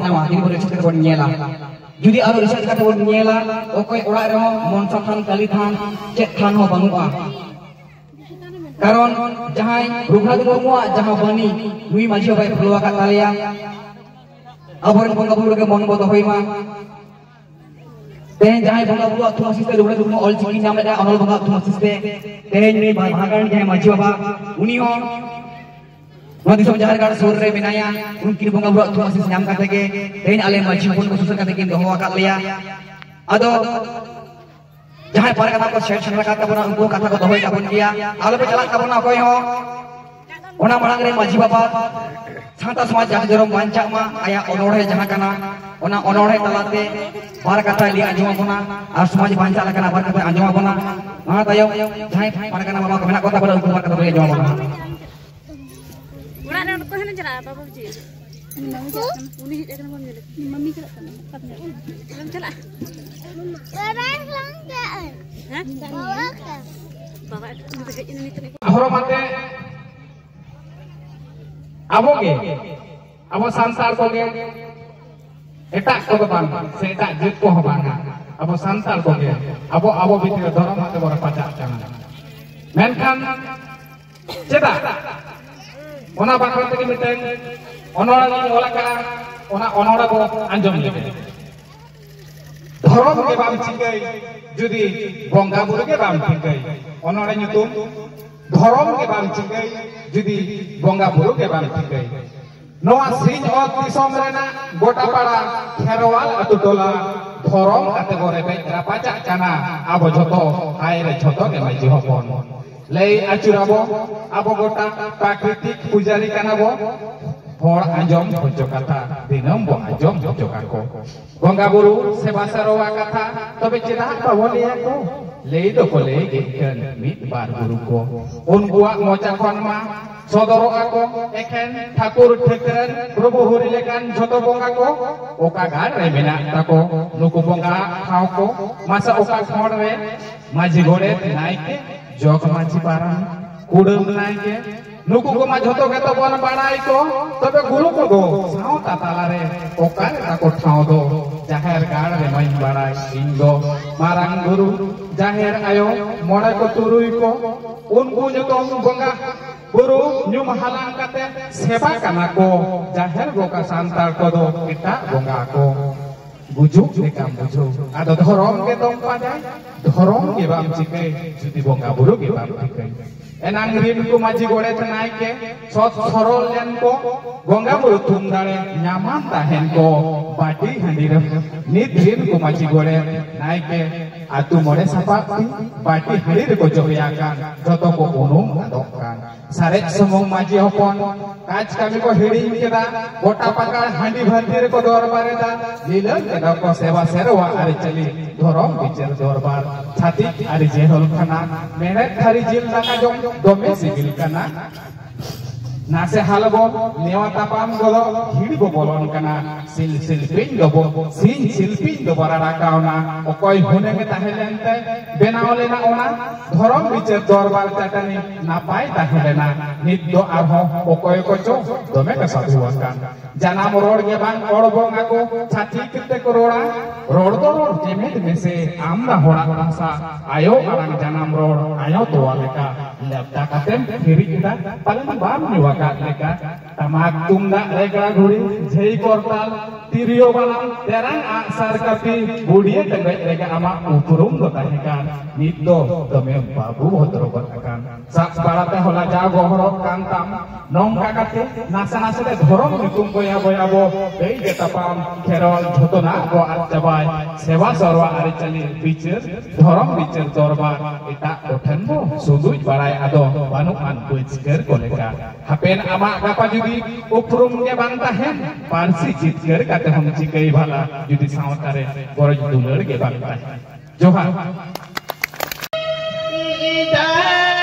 nyama jadi boleh cerita bon nyela jadi aro riset kata bon nyela okoi ora reho monsa than kali than cek than ho banua karon jahai rugha semua jaha bani nui maji bae pelua kat talia aboren bongga bulu ke mon bodo hoima teh jahai bongga bulu atu masiste rugha rumah ol chiki nyam leda onol bongga atu masiste teh ni bhagan jahai maji baba uni ho Wadisam jahar gar sur re menaya mungkin bongga bulu atu masis nyam kate ke teh ale maji pun khusus kate ke doho kat lia ado jahai para kata ko share share kata bona unko kata ko dohoi kabun dia alo pe jalak kabuna koi ho ona marang re maji baba santa samaj jaha jorom bancak ma aya onore jaha kana ona onore talate para kata li anjuma bona ar samaj bancak la kana para kata anjuma bona ma tayo jahai para kana baba kena kota bona unko para kata anjuma bona ora na ko hena jara baba ji uni hit ekana bon mele mami kala kana katnya ram chala orang langgaan ha baba ini hormate aboge abo santal koge etak ko ban se etak jut ko banga abo santal koge abo bitir dorom ate bor pacak jangan menkan ceta ona bakal tegi miteng onora ni ola ka ona onora ko anjom lebe ধরম কে বাম চিকাই যদি বঙ্গা বুড়ো কে বাম চিকাই অনরে nyutum ধরম কে বাম চিকাই যদি বঙ্গা বুড়ো কে বাম চিকাই নোয়া Singh ot disom rena gota para kherwal atu tola ধরম ate gore be rapacak kana abo joto aire joto ke maji hopon lei acurabo abo gota prakritik pujari kana bo hor anjom hojo kata dinam bo anjom hojo kako bongga buru seba sarowa kata tobe cina apa wali aku lei do ko lei geken mit bar guru ko unguak moca kon ma sodoro ako eken ঠাকুর ঠেকরেন প্রভু হরিলেkan joto bongga ko oka gar re mena tako nuku bongga khao ko masa oka khor re maji gore naike jok maji parang kudum naike nuku ko ma joto ke to bon banai ko tobe guru ko do sao ta talare okar tako thao do jaher gar re mai banai indo marang guru jaher ayo mone ko turui ko unku nyutom bongga guru nyum halang kate seba kana ko jaher go ka santal ko do kita bongga ko bujuk dekam bujuk ado dhorom ke tong padai dhorom ke bam chikai judi bongga buru ke bam chikai enang rin ku maji gore tenai ke sot sorol len ko bongga buru tum dare nyaman tahen ko badi handir nit rin ku maji gore naik ke atu more sapati badi handir ko joyakan joto ko unung adokan sarek semong maji hopon kaj kami ko hiring keda gota pakar handi bhandir ko dorbare da lilang keda ko sewa serwa ari chali dhorom bicer dorbar chati ari jehol khana meret thari jil daka jom dome sigil kana nase halabo newa tapam golo hidbo bolon kana silpin dobo silpin do bara rakauna okoi hune me tahelente benaolena ona dhorom bicer dorbar chatani napai tahelena niddo arho okoi kocho dome ka saduakan janam rod ge bang orbong aku chati kite korora rod do jemet mese amra hora rasa ayo arang janam rod ayo toa leka labda katem phiri kita paling bam niwa leka tamak tungda regla guri jei kortal tirio balam terang aksar kapi budiye tenggai rega ama uturum do tahekan niddo dome babu hotro akan sak barate hola jago horok kantam nong kakate nasa nasa de dhorom nitum ko yabo yabo ei jetapam kherol jhotona go atjabai sewa sarwa ari chali bicer dhorom bicer dorbar eta oten bo suduj barai ado banuan puisker koleka hapen ama gapa judi uprum ge bang tahen parsi jitker kate hum chikai bhala judi sawtare goroj dular ge bang tahen johar Dahar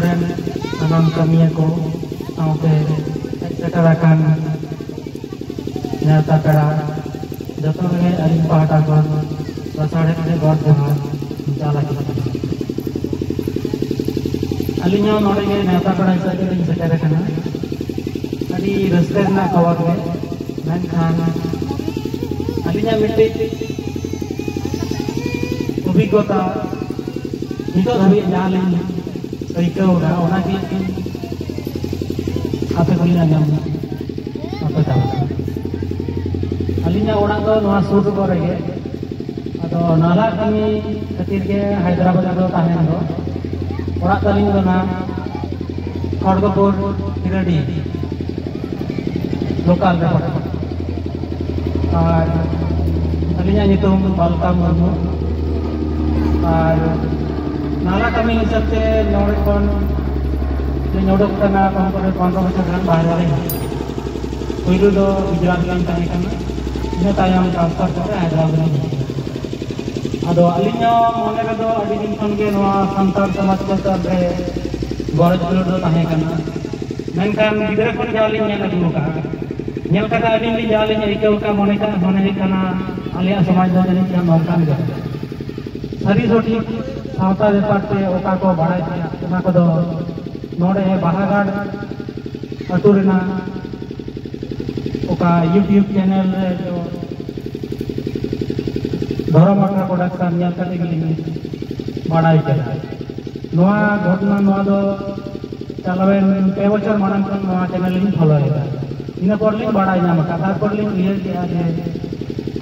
koren anam kamiya ko saute setarakan nyata pera joto ge alin pahata kon rasare ne god jahan chala ki alinya nore ge nyata pera sa ge setarakan adi raster na kawat ge menkhan alinya mitti অভিজ্ঞতা নিতর ধরে জালেন ᱟᱹᱭᱠᱟᱹᱣ ᱫᱟ ᱚᱱᱟ ᱜᱮ ᱟᱯᱮ ᱠᱚᱞᱤᱧ ᱟᱸᱡᱚᱢ ᱟᱯᱮ ᱛᱟᱵᱚᱱ ᱟᱹᱞᱤᱧᱟᱜ ᱚᱲᱟᱜ ᱫᱚ ᱱᱚᱣᱟ ᱥᱩᱨ ᱠᱚᱨᱮ ᱜᱮ ᱟᱫᱚ ᱱᱟᱞᱟ ᱠᱟᱹᱢᱤ ᱠᱷᱟᱹᱛᱤᱨ ᱜᱮ ᱦᱟᱭᱫᱨᱟᱵᱟᱫ ᱨᱮ ᱛᱟᱦᱮᱱ ᱫᱚ ᱚᱲᱟᱜ ᱛᱟᱹᱞᱤᱧ ᱫᱚ ᱱᱟ ᱠᱷᱚᱲᱜᱚᱯᱩᱨ ᱦᱤᱨᱟᱹᱰᱤ ᱞᱳᱠᱟᱞ ᱨᱮ ᱯᱟᱲᱟᱜ ᱟᱨ ᱟᱹᱞᱤᱧᱟᱜ ᱧᱩᱛᱩᱢ ᱵᱟᱞᱠᱟ ᱢᱩᱨᱢᱩ और नाला कमी हिसाब से नोड़े कौन नोड़क करना कौन करे 15 बछर गान बाहर वाले पहिलो दो गुजरात गान ताहे करना इन तायम ट्रांसफर करे हैदराबाद में अदो अलिनो मोने रे दो अडी दिन खन के नवा संतार समाज को तबे गरज गुलो दो ताहे करना मेनकान गिदरा खन जाली नेल अदु का नेल कटा अडी ली जाली इको का मोने का होने कना आलिया समाज दो जने का नौका में सारी सोटी सावता व्यापार से ओका को बढ़ाई ओना को दो नोड़े बाहागाड़ अतुरना ओका यूट्यूब चैनल रे जो धर्म अटा प्रोडक्शन ᱧᱮᱞ ᱠᱟᱛᱮ ᱜᱮᱞᱤᱧ ᱵᱟᱲᱟᱭ ᱠᱮᱫᱟ ᱱᱚᱣᱟ ᱜᱷᱚᱴᱱᱟ ᱱᱚᱣᱟ ᱫᱚ ᱪᱟᱞᱟᱣᱮᱱ 2 বছর ᱢᱟᱲᱟᱝ ᱠᱷᱚᱱ ᱱᱚᱣᱟ ᱪᱮᱱᱮᱞ ᱞᱤᱧ ᱯᱷᱚᱞᱚᱭᱮᱫᱟ ᱤᱱᱟᱹ ᱯᱚᱨ ᱞᱤᱧ ᱵᱟᱲᱟᱭ ᱧᱟᱢ ᱟᱠᱟᱫᱟ ᱛᱟᱨᱯᱚᱨ ᱞᱤᱧ ᱩᱭᱦᱟᱹᱨ ᱠᱮᱫᱟ ᱡᱮ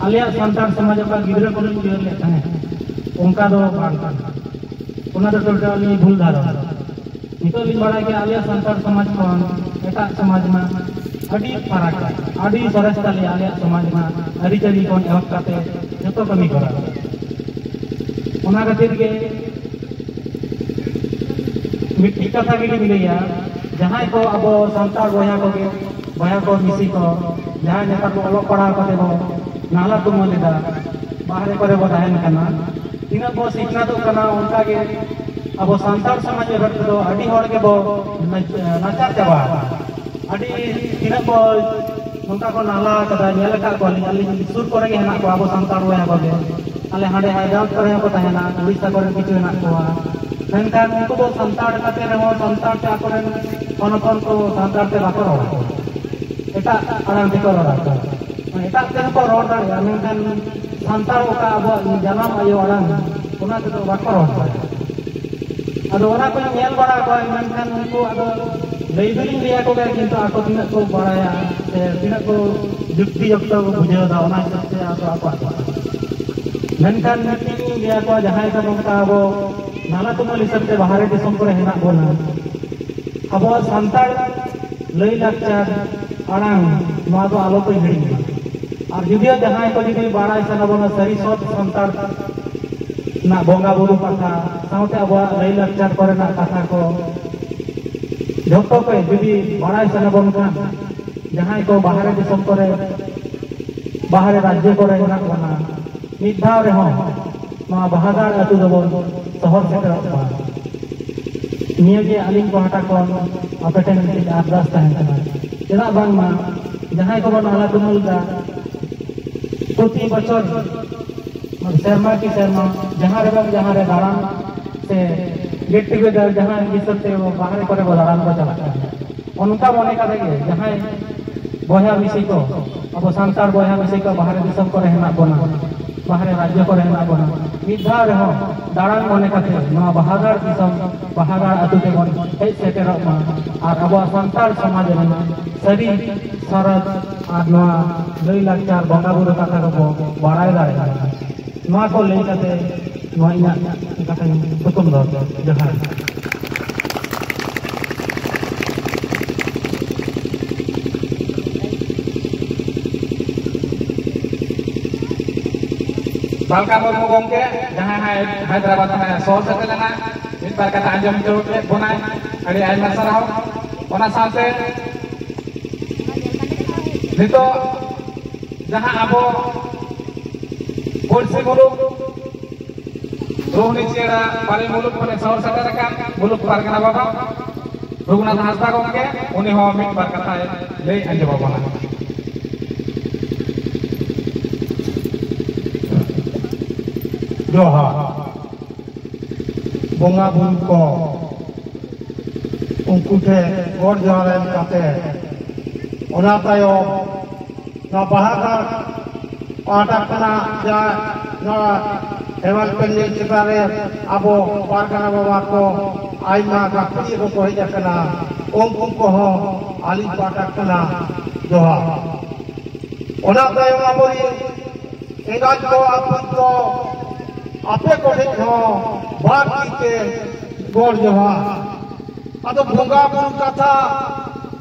ᱟᱞᱮᱭᱟᱜ ᱥᱟᱱᱛᱟᱲ ᱥᱚᱢᱟᱡᱽ ᱚᱠᱟ ᱜᱤᱫᱽᱨᱟᱹ ᱠᱚ ᱞᱤᱧ ᱩᱭᱦᱟᱹᱨ ᱞᱮᱫ ᱛᱟᱦᱮᱸ उनका दो टोटली भूल धारा नितो बड़ा के आलिया संतार समाज को एटा समाज में अड़ी फरक अड़ी सरस ताले आलिया समाज में अड़ी चली को एवक काते जतो कमी करा ओना खातिर के मिट्टी कथा के मिलैया जहां को अब संतार बया को मिसी को जहां नेता को अलग पढ़ा कते बो नाला तुम लेदा बाहर करे बो दाहन करना तीना को सीखना तो करना उनका के अब संसार समाज में रख दो अड़ी होड़ के बो नाचार चाबा अड़ी तीना को उनका को नाला कदा नेल का को अली सुर करे के हना को अब संसार होया को अले हाडे हैदराबाद करे को तहना उड़ीसा करे किछु हना को मेनकान उनको दो संसार काते रहो संसार चा करे कोन को संसार ते बाको रो एटा आराम ते को रो एटा ते को रो दा मेनकान संतार का अब जन्म आयो अड़ांग उना तो बाको रो अदो ओना को नेल बड़ा को मेनकान उनको अदो लैदुलिंग लिया को किंतु आको तिना को बड़ाया से तिना को युक्ति युक्त को बुझेदा दा ओना से आको आको मेनकान नीति लिया को जहां का नोका अब नाला तुमल हिसाब से बाहर दिसम को हेना बोला अब संतार लई लाचार अड़ांग नोआ दो आलो को हिड़ी और जुदियो जहां को जुदी बाड़ा सना बोना सरी सब संतार ना बोंगा बुरु कथा साउते अब लई लाचार करे ना कथा को जतो को जुदी बाड़ा सना बोन का जहां को बाहर दिसम करे बाहर राज्य करे ना कोना मिधाव रे हो मा बहागाड़ अतु दबोन शहर सेटर निये के अलिंग को हटा को अपटेन के आदरास ताहें चला बांग मा जहां को बन आला तुमल दा प्रति बचर शर्मा की शर्मा जहां रे दारान से गेट टुगेदर जहां हिसाब वो बाहर करे वो दारान को चला उनका मने का देगे जहां बया मिसी को अब संसार बया मिसी को बाहर दिसम को रहना बोना बाहर राज्य को रहना बोना मिधा रहो दारान मने का थे ना बहागाड़ दिसम बहागाड़ अतु के बन हे सेटेर मा और अब संसार समाज में सरी सरद और ना लई लाचार बंगा बुरु कथा को बाड़ाय दाड़े नोआ को लई कते नोआ इना कथा तुकुम दो जहां बालका मुर्मू गंके जहां हैदराबाद में सोल से लेना मिद बार कथा आंजम जो बनाय अड़ी आयमा सराव ओना साथे नितो जहां आबो पुलिस मुलुक Rohni Cera paling muluk pada sahur sadarkan muluk pargana bapak Rughunath Hasda gongke uni ho mid bar katha lay anjam babana Joha bonga buru ko unku te gor jaren kate ona tayo na bahaga patak kana ja na hewan pendil citare abo pargana baba ko aima gakti ko hej kana ongkum ko ho ali patak kana joha ona tayo abori engat ko apun ko ape ko hej ho baki ke gor joha ado bonga buru katha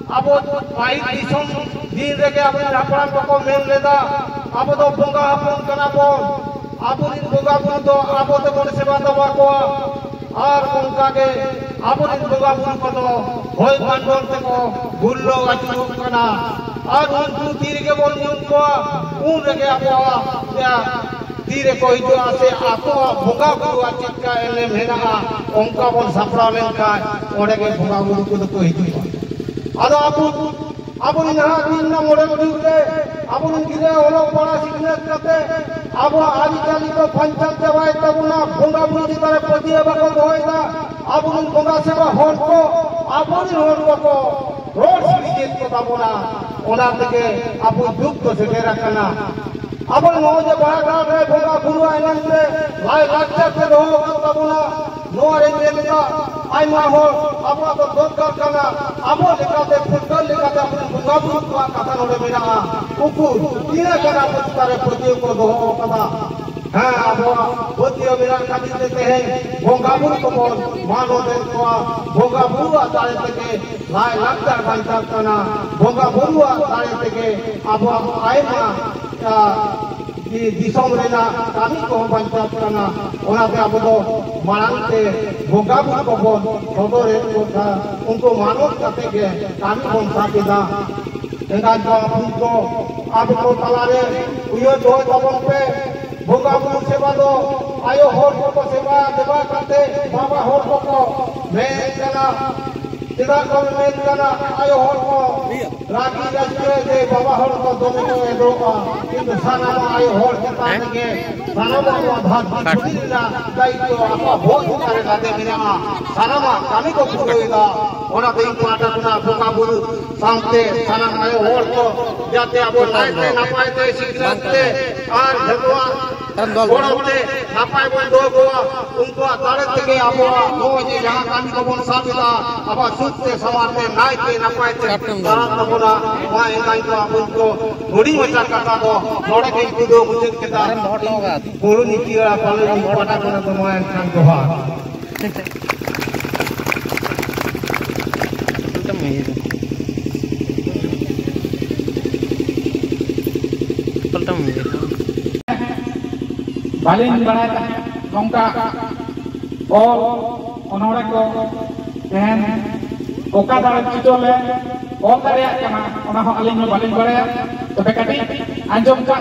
abo pai disom din rege abo rapram ko men leda abo do bonga apun kana bo abo din bonga buru do abo te bon seba do ko ar onka ge abo din bonga buru ko do hoy pandor te ko bullo achu kana ar untu dir ge bon ko un rege abo ya dire ko hijo ase ato bonga buru achika ele mena onka bon sapra lenka ode ge bonga buru ko hijo ado abu ni naha din na mode diure abu ni gire holo pora sikne kate abu ari kali ko pancham jawai tabuna bonga buru ditare podiye bako hoida abu ni bonga seba hon ko abu ni hon ko rod sijit ko tabuna ona teke abu duk ko segera kana abu no je bahaga re bonga buru ainante lai lagja te do tabuna no are ngelka ai ma ho abu abu dokar kana abu lekate football lekate abu bonga buru ko kata node mena uku tira kana putare podiye ko do kata ha abu podiye mena kati dete hai bonga buru ko mano de ko bonga buru atare teke lai lagja banta kana bonga buru atare teke abu ai ma di disom rena kami ko bancap kana ona te abu do marang te bonga buru ko bon todore kotha unko manot kate ge kami bon sakida enga jo unko abu ko talare uyo do tabon pe bonga buru seba do ayo hor ko seba deba kate baba hor ko me kana tidak kau main kana ayo hor ko ragi rajke de baba hor ko dome ko edo ka kintu sana ma ayo hor ke tan ke sana ma bhat chudi na dai to apa bhoj kare kate mina sana ma kami ko puroida ona dei pata na bonga buru sante sana ayo hor ko jate abo naite napai te sikte ar bhagwa Bodote napai bon do ko unko tare tege abo no je jaha kami ko bon sabita aba sutte samate naite napai te tarat bona ma engai ko abun ko thodi macha kata do node ke kudo mujit kita guru niti ra pale ni pata kona to ma kan ko ha Balin banata nongka all onore ko ten oka dara chitole all dare kana ona ho alin balin bare tobe kati anjom ka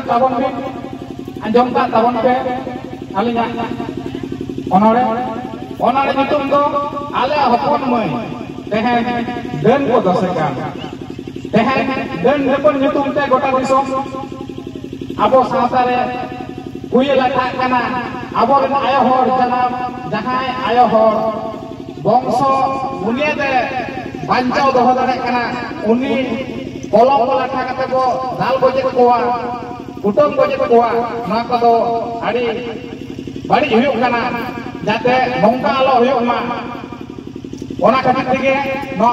tabon pe alinya onore nitum do ale hopon moi tehen den ko dosekan tehen den hopon nitum te gota disom abo sawtare kuya lata kana abor ayo hor janam jahai ayo hor bongso unie de bancau doho dare kana uni kolom lata kate bo dal boje koa kutom boje koa na ko do adi bari huyuk kana jate nongka alo huyuk ma ona khatir tege no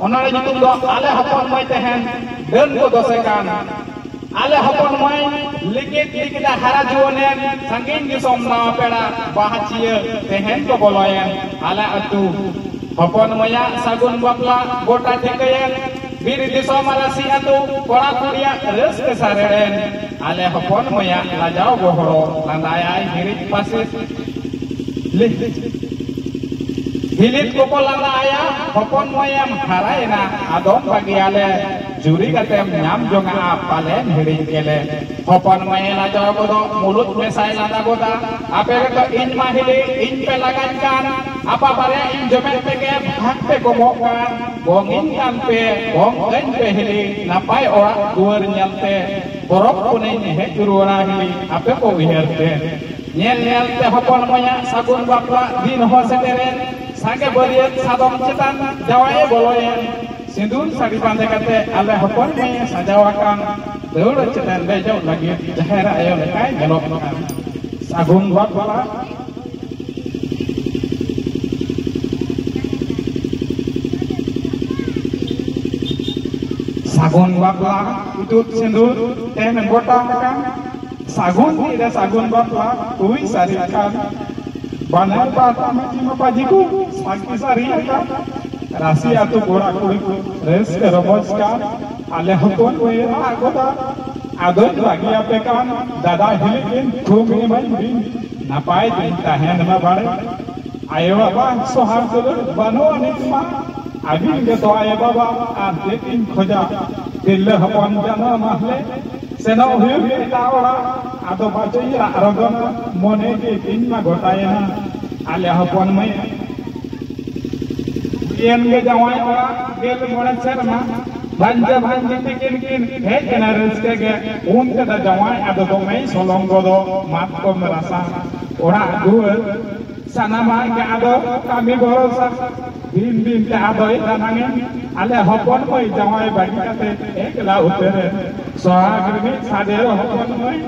onore nyutum do ale hopon moi tehen den ko dosekan ale hopon moi likita hara juonen sangin disom na pera bahachia tehen ko boloyen ala atu hopon moya sagun bapla gota thekayen bir disom arasi atu kora kuria res kesareren ale hopon moya lajau bohoro landayai hirit pasit hilit ko landa aya hopon moya haraina adom bagi ale juri katem nyam jonga palen hiring kele hopon maela jawa bodo mulut mesai lada boda ape ko in mahili in pelagan kan apa bare in jomet peke bhakte komokan bong in kan pe bong en pe hili napai ora duar nyalte borok punin he turuna hili ape ko wiherte nyel te hopon moya sagun bapla din ho seteren sange bariat sadom cetan jawae boloyen sindur sari pande kate ale hopon moya sajawakan deul cetan bejo lagi jahera ayo lekai gelok sagun bapla sagun bapla utut sindur ten botang kan sagun tidak sagun bapla uwi sari kan banar bata mati mapajiku saki sari kan rasi atu gora kuliku res kerobos kan ale hopon we agota adon lagi ape kan dada hilikin thumi mai bin napai din tahen ma bare ayo baba sohar dulu bano anikma abin geto ayo baba adetin khoja dil hopon jana mahle seno huyu kita ora ado baca ira aragona mone ke tinma gotayena ale hopon mai yen ge jawai ora gel mona serma banja banja kin he kana reske ge kada jawai ado do mai solong godo mat ko merasa ora duel sanama ke ado kami borosa bin ke ado itanangen ale hopon mai jawai bagi kate ekla utere sohagri sadero hopon mai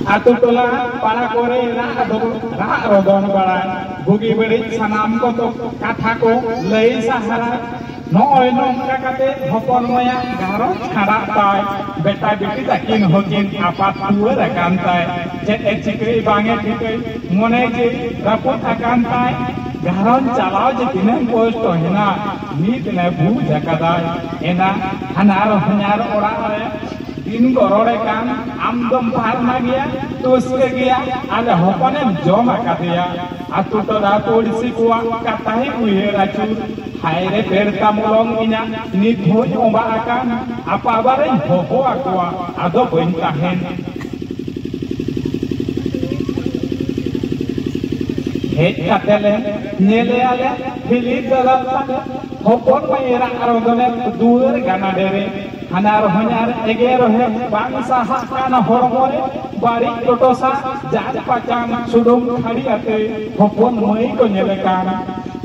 atu tola para kore ra rodon bara bugi beri sanam ko to katha ko lei sahara noy nongka kate hopon moya garo chara tai beta biti takin hokin apat puer akan tai jet chikri bange thikai mone je rapot akan tai garon chalao je tinen posto hina nit ne bu jakadai ena hanar ora are din gorore kan amdom parna gya tuske gya ale hoponem joma katia atu toda polisi kuwa katai uye racur haire perta mulong inya nit hoj omba akan apa bare hoho akwa ado boin tahen het katele nyele ale hili dalal hopon mayera arodone dur ganadere hanar honyar egero he bangsa hakana hormore bari totosa jan pacan sudum khari ate hopon mai ko nyelekan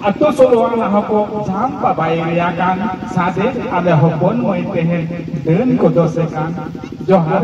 atu suluana hoko jampa bayriya kan sade ade hopon mai tehen den ko dosekan johar